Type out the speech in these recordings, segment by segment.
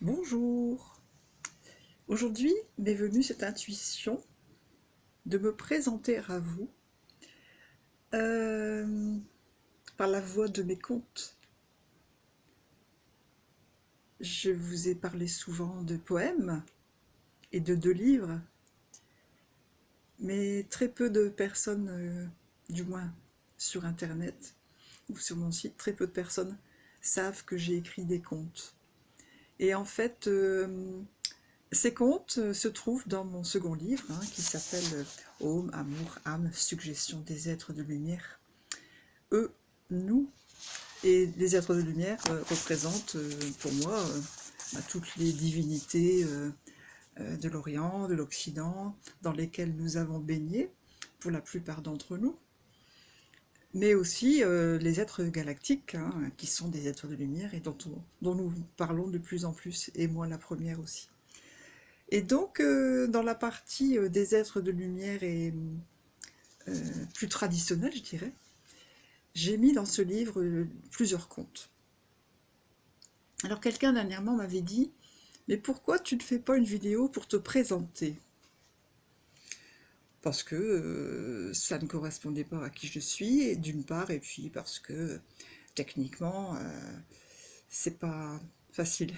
Bonjour. Aujourd'hui m'est venue cette intuition de me présenter à vous euh, par la voix de mes contes. Je vous ai parlé souvent de poèmes et de 2 livres, mais très peu de personnes, du moins sur Internet ou sur mon site, très peu de personnes savent que j'ai écrit des contes. Et en fait, ces contes se trouvent dans mon second livre, qui s'appelle Home, Amour, âme, suggestion des êtres de lumière. Eux, nous, et les êtres de lumière représentent pour moi toutes les divinités de l'Orient, de l'Occident, dans lesquelles nous avons baigné, pour la plupart d'entre nous, mais aussi les êtres galactiques, qui sont des êtres de lumière et dont nous parlons de plus en plus, et moi la première aussi. Et donc, dans la partie des êtres de lumière et plus traditionnelle, je dirais, j'ai mis dans ce livre plusieurs contes. Alors quelqu'un dernièrement m'avait dit « Mais pourquoi tu ne fais pas une vidéo pour te présenter ?» Parce que ça ne correspondait pas à qui je suis, d'une part, et puis parce que techniquement, c'est pas facile.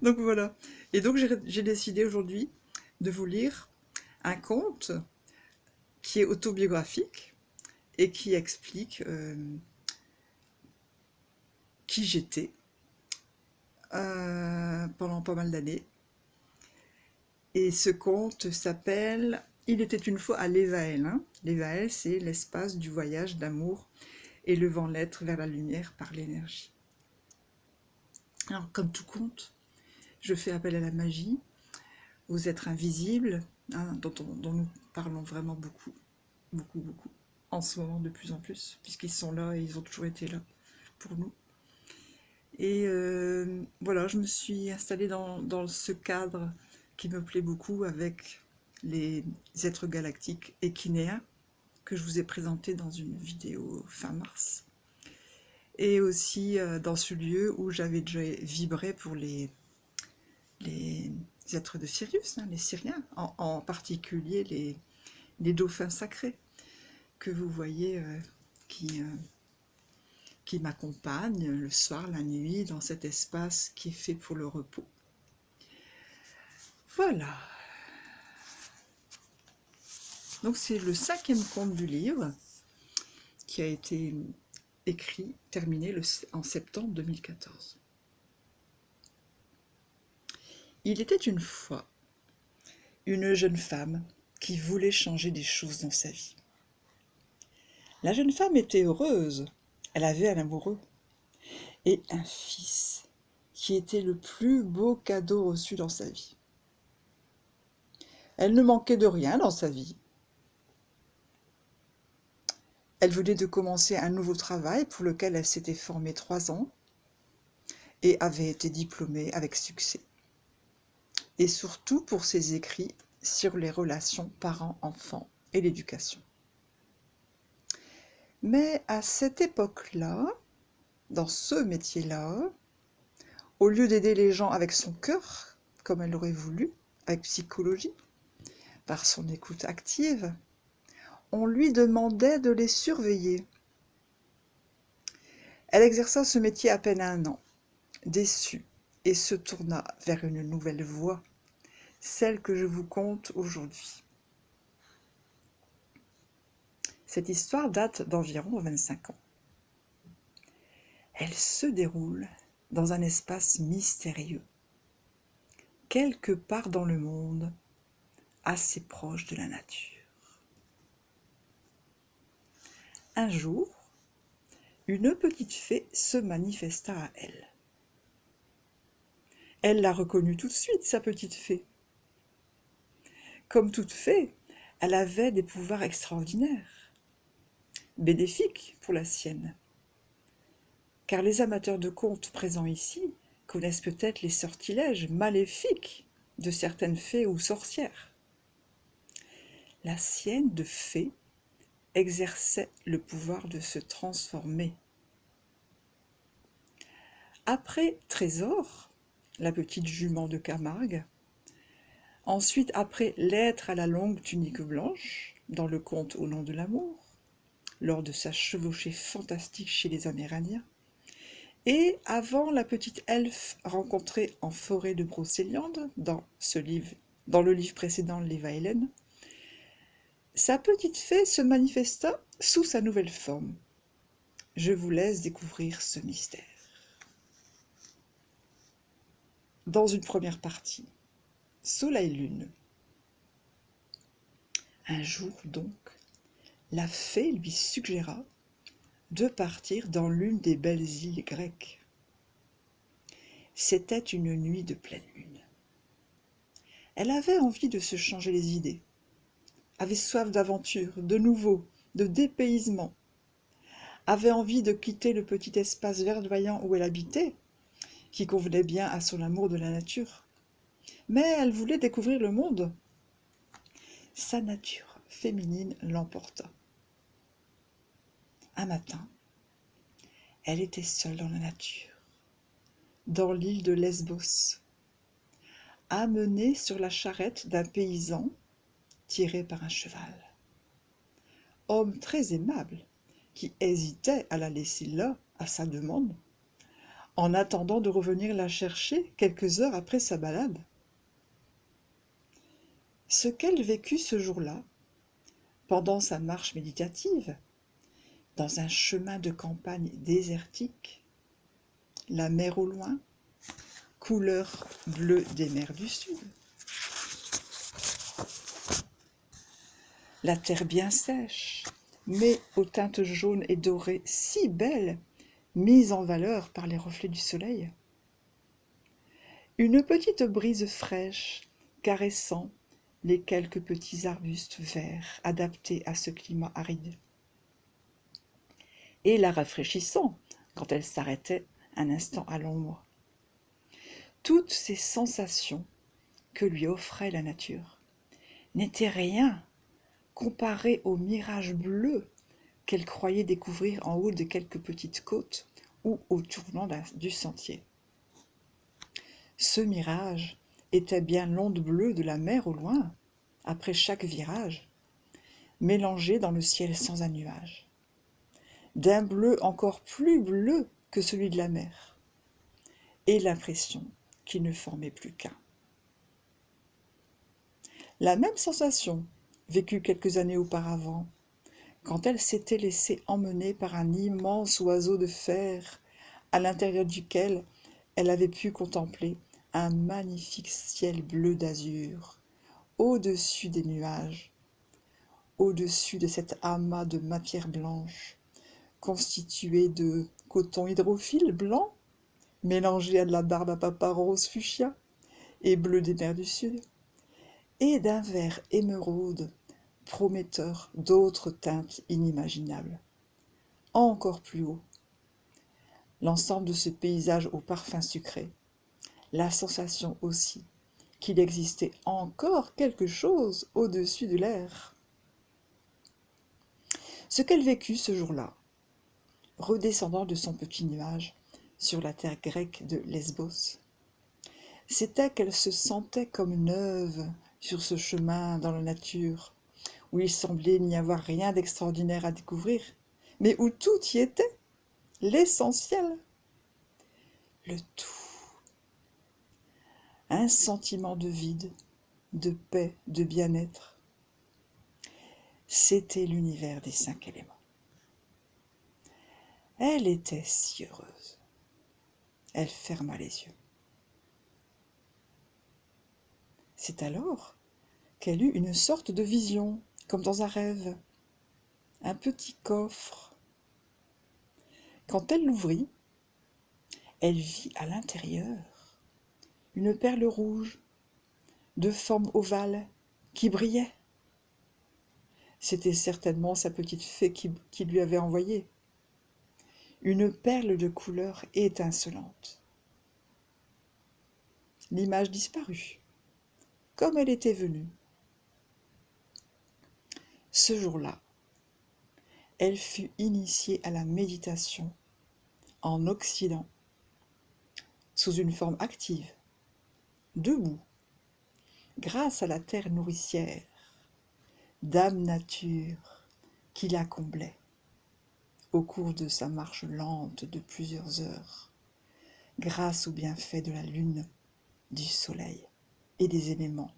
Donc voilà. Et donc j'ai décidé aujourd'hui de vous lire un conte qui est autobiographique et qui explique qui j'étais pendant pas mal d'années. Et ce conte s'appelle Il était une fois à l'Évaël. L'Évaël, c'est l'espace du voyage d'amour, élevant l'être vers la lumière par l'énergie. Alors, comme tout conte, je fais appel à la magie, aux êtres invisibles, dont nous parlons vraiment beaucoup, beaucoup, beaucoup, en ce moment de plus en plus, puisqu'ils sont là et ils ont toujours été là pour nous. Et voilà, je me suis installée dans ce cadre qui me plaît beaucoup avec les êtres galactiques équinéens que je vous ai présentés dans une vidéo fin mars. Et aussi dans ce lieu où j'avais déjà vibré pour les êtres de Sirius, les Syriens, en particulier les dauphins sacrés que vous voyez qui m'accompagnent le soir, la nuit, dans cet espace qui est fait pour le repos. Voilà. Donc c'est le 5e conte du livre qui a été écrit, terminé en septembre 2014. Il était une fois une jeune femme qui voulait changer des choses dans sa vie. La jeune femme était heureuse, elle avait un amoureux et un fils qui était le plus beau cadeau reçu dans sa vie. Elle ne manquait de rien dans sa vie. Elle venait de commencer un nouveau travail pour lequel elle s'était formée 3 ans et avait été diplômée avec succès. Et surtout pour ses écrits sur les relations parents-enfants et l'éducation. Mais à cette époque-là, dans ce métier-là, au lieu d'aider les gens avec son cœur, comme elle l'aurait voulu, avec psychologie, par son écoute active, on lui demandait de les surveiller. Elle exerça ce métier à peine 1 an, déçue, et se tourna vers une nouvelle voie, celle que je vous conte aujourd'hui. Cette histoire date d'environ 25 ans. Elle se déroule dans un espace mystérieux, quelque part dans le monde, assez proche de la nature. Un jour, une petite fée se manifesta à elle. Elle la reconnut tout de suite, sa petite fée. Comme toute fée, elle avait des pouvoirs extraordinaires, bénéfiques pour la sienne. Car les amateurs de contes présents ici connaissent peut-être les sortilèges maléfiques de certaines fées ou sorcières. La sienne de fée exerçait le pouvoir de se transformer. Après Trésor, la petite jument de Camargue. Ensuite, après l'être à la longue tunique blanche, dans le conte Au nom de l'amour, lors de sa chevauchée fantastique chez les Amérindiens, et avant la petite elfe rencontrée en forêt de Brocéliande, dans le livre précédent l'Éva-Hélène, sa petite fée se manifesta sous sa nouvelle forme. Je vous laisse découvrir ce mystère. Dans une première partie, Soleil-Lune. Un jour donc, la fée lui suggéra de partir dans l'une des belles îles grecques. C'était une nuit de pleine lune. Elle avait envie de se changer les idées, avait soif d'aventure, de nouveau, de dépaysement, avait envie de quitter le petit espace verdoyant où elle habitait, qui convenait bien à son amour de la nature. Mais elle voulait découvrir le monde. Sa nature féminine l'emporta. Un matin, elle était seule dans la nature, dans l'île de Lesbos, amenée sur la charrette d'un paysan tiré par un cheval. Homme très aimable, qui hésitait à la laisser là, à sa demande, en attendant de revenir la chercher quelques heures après sa balade. Ce qu'elle vécut ce jour-là, pendant sa marche méditative, dans un chemin de campagne désertique, la mer au loin, couleur bleue des mers du Sud, la terre bien sèche, mais aux teintes jaunes et dorées si belles, mise en valeur par les reflets du soleil. Une petite brise fraîche caressant les quelques petits arbustes verts adaptés à ce climat aride, et la rafraîchissant quand elle s'arrêtait un instant à l'ombre. Toutes ces sensations que lui offrait la nature n'étaient rien comparées au mirage bleu qu'elle croyait découvrir en haut de quelques petites côtes ou au tournant du sentier. Ce mirage était bien l'onde bleue de la mer au loin, après chaque virage, mélangée dans le ciel sans un nuage, d'un bleu encore plus bleu que celui de la mer, et l'impression qu'il ne formait plus qu'un. La même sensation, vécue quelques années auparavant, quand elle s'était laissée emmener par un immense oiseau de fer, à l'intérieur duquel elle avait pu contempler un magnifique ciel bleu d'azur, au-dessus des nuages, au-dessus de cet amas de matière blanche, constitué de coton hydrophile blanc, mélangé à de la barbe à papa rose fuchsia et bleu des mers du Sud, et d'un vert émeraude prometteur d'autres teintes inimaginables. Encore plus haut, l'ensemble de ce paysage au parfum sucré, la sensation aussi qu'il existait encore quelque chose au-dessus de l'air. Ce qu'elle vécut ce jour-là, redescendant de son petit nuage sur la terre grecque de Lesbos, c'était qu'elle se sentait comme neuve sur ce chemin dans la nature, où il semblait n'y avoir rien d'extraordinaire à découvrir, mais où tout y était, l'essentiel, le tout. Un sentiment de vide, de paix, de bien-être. C'était l'univers des 5 éléments. Elle était si heureuse. Elle ferma les yeux. C'est alors qu'elle eut une sorte de vision, comme dans un rêve. Un petit coffre. Quand elle l'ouvrit, elle vit à l'intérieur une perle rouge, de forme ovale, qui brillait. C'était certainement sa petite fée qui lui avait envoyé. Une perle de couleur étincelante. L'image disparut, comme elle était venue. Ce jour-là, elle fut initiée à la méditation en Occident, sous une forme active, debout, grâce à la terre nourricière, Dame Nature qui la comblait au cours de sa marche lente de plusieurs heures, grâce aux bienfaits de la lune, du soleil et des éléments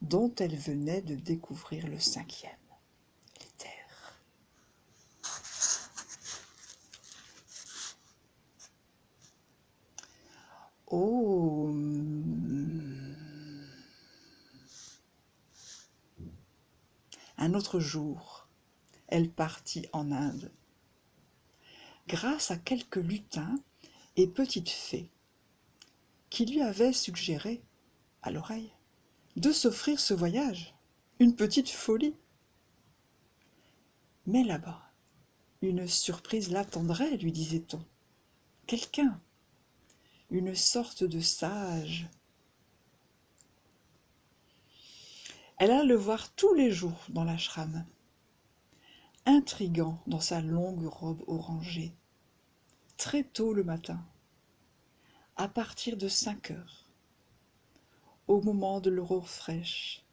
dont elle venait de découvrir le cinquième, l'éther. Oh, un autre jour, elle partit en Inde, grâce à quelques lutins et petites fées qui lui avaient suggéré, à l'oreille, de s'offrir ce voyage, une petite folie. Mais là-bas, une surprise l'attendrait, lui disait-on. Quelqu'un, une sorte de sage. Elle alla le voir tous les jours dans l'ashram, intriguant dans sa longue robe orangée, très tôt le matin, à partir de 5 heures, au moment de l'aurore fraîche,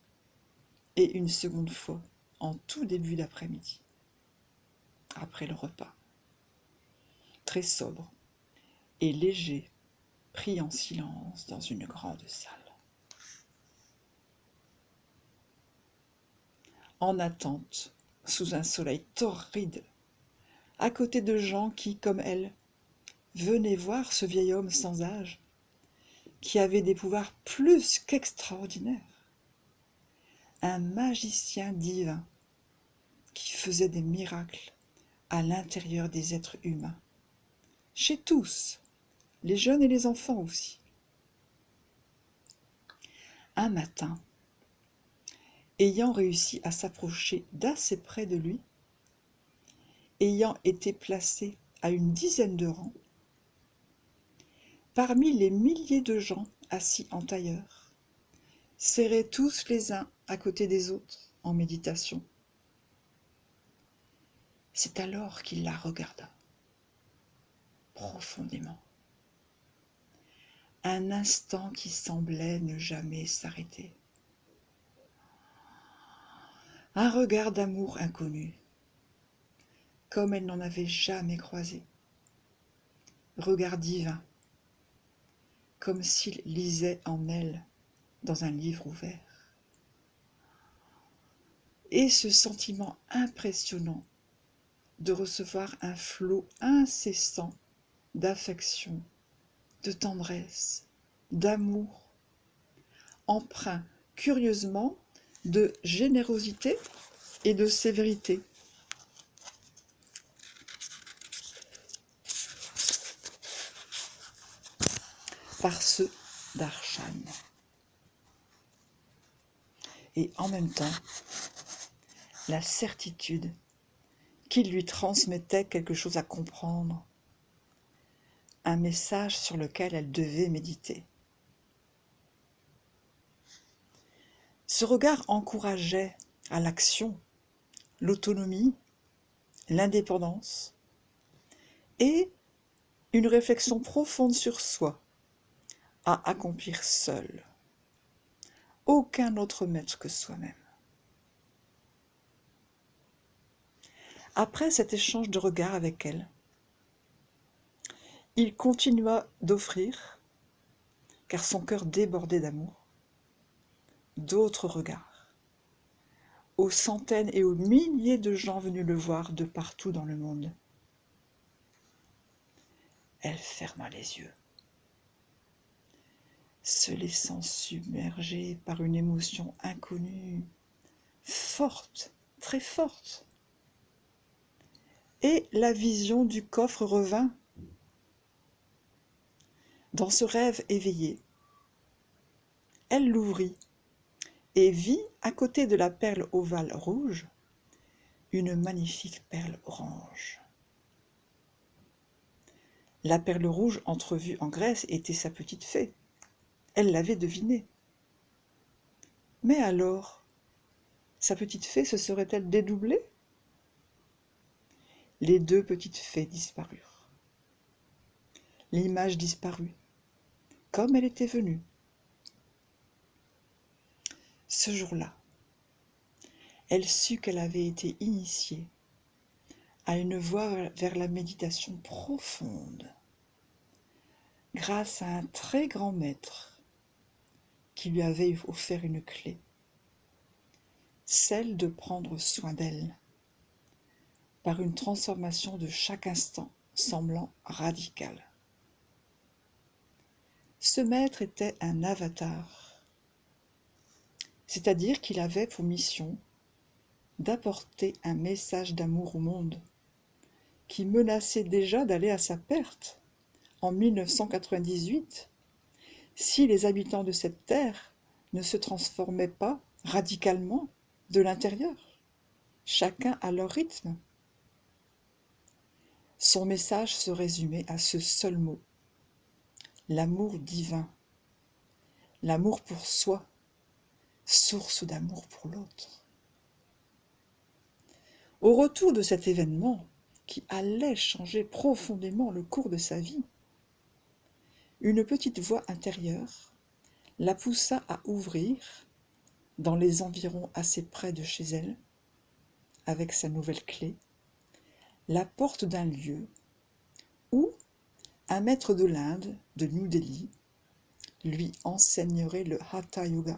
et une seconde fois en tout début d'après-midi, après le repas, très sobre et léger, pris en silence dans une grande salle. En attente, sous un soleil torride, à côté de gens qui, comme elle, venaient voir ce vieil homme sans âge, qui avait des pouvoirs plus qu'extraordinaires, un magicien divin qui faisait des miracles à l'intérieur des êtres humains, chez tous, les jeunes et les enfants aussi. Un matin, ayant réussi à s'approcher d'assez près de lui, ayant été placé à une dizaine de rangs, parmi les milliers de gens assis en tailleur, serrés tous les uns à côté des autres en méditation. C'est alors qu'il la regarda profondément. Un instant qui semblait ne jamais s'arrêter. Un regard d'amour inconnu, comme elle n'en avait jamais croisé. Regard divin, comme s'il lisait en elle dans un livre ouvert. Et ce sentiment impressionnant de recevoir un flot incessant d'affection, de tendresse, d'amour, empreint curieusement de générosité et de sévérité. Par ceux d'Arshan. Et en même temps, la certitude qu'il lui transmettait quelque chose à comprendre, un message sur lequel elle devait méditer. Ce regard encourageait à l'action, l'autonomie, l'indépendance et une réflexion profonde sur soi, à accomplir seul. Aucun autre maître que soi-même. Après cet échange de regards avec elle, il continua d'offrir, car son cœur débordait d'amour, d'autres regards, aux centaines et aux milliers de gens venus le voir de partout dans le monde. Elle ferma les yeux, se laissant submerger par une émotion inconnue, forte, très forte. Et la vision du coffre revint. Dans ce rêve éveillé, elle l'ouvrit et vit, à côté de la perle ovale rouge, une magnifique perle orange. La perle rouge entrevue en Grèce était sa petite fée. Elle l'avait devinée. Mais alors, sa petite fée se serait-elle dédoublée? Les deux petites fées disparurent. L'image disparut, comme elle était venue, Ce jour-là, elle sut qu'elle avait été initiée à une voie vers la méditation profonde, grâce à un très grand maître qui lui avait offert une clé, celle de prendre soin d'elle, par une transformation de chaque instant semblant radicale. Ce maître était un avatar, c'est-à-dire qu'il avait pour mission d'apporter un message d'amour au monde, qui menaçait déjà d'aller à sa perte en 1998 si les habitants de cette terre ne se transformaient pas radicalement de l'intérieur, chacun à leur rythme. Son message se résumait à ce seul mot: l'amour divin, l'amour pour soi, source d'amour pour l'autre. Au retour de cet événement, qui allait changer profondément le cours de sa vie, une petite voix intérieure la poussa à ouvrir, dans les environs assez près de chez elle, avec sa nouvelle clé, la porte d'un lieu où un maître de l'Inde, de New Delhi, lui enseignerait le Hatha Yoga,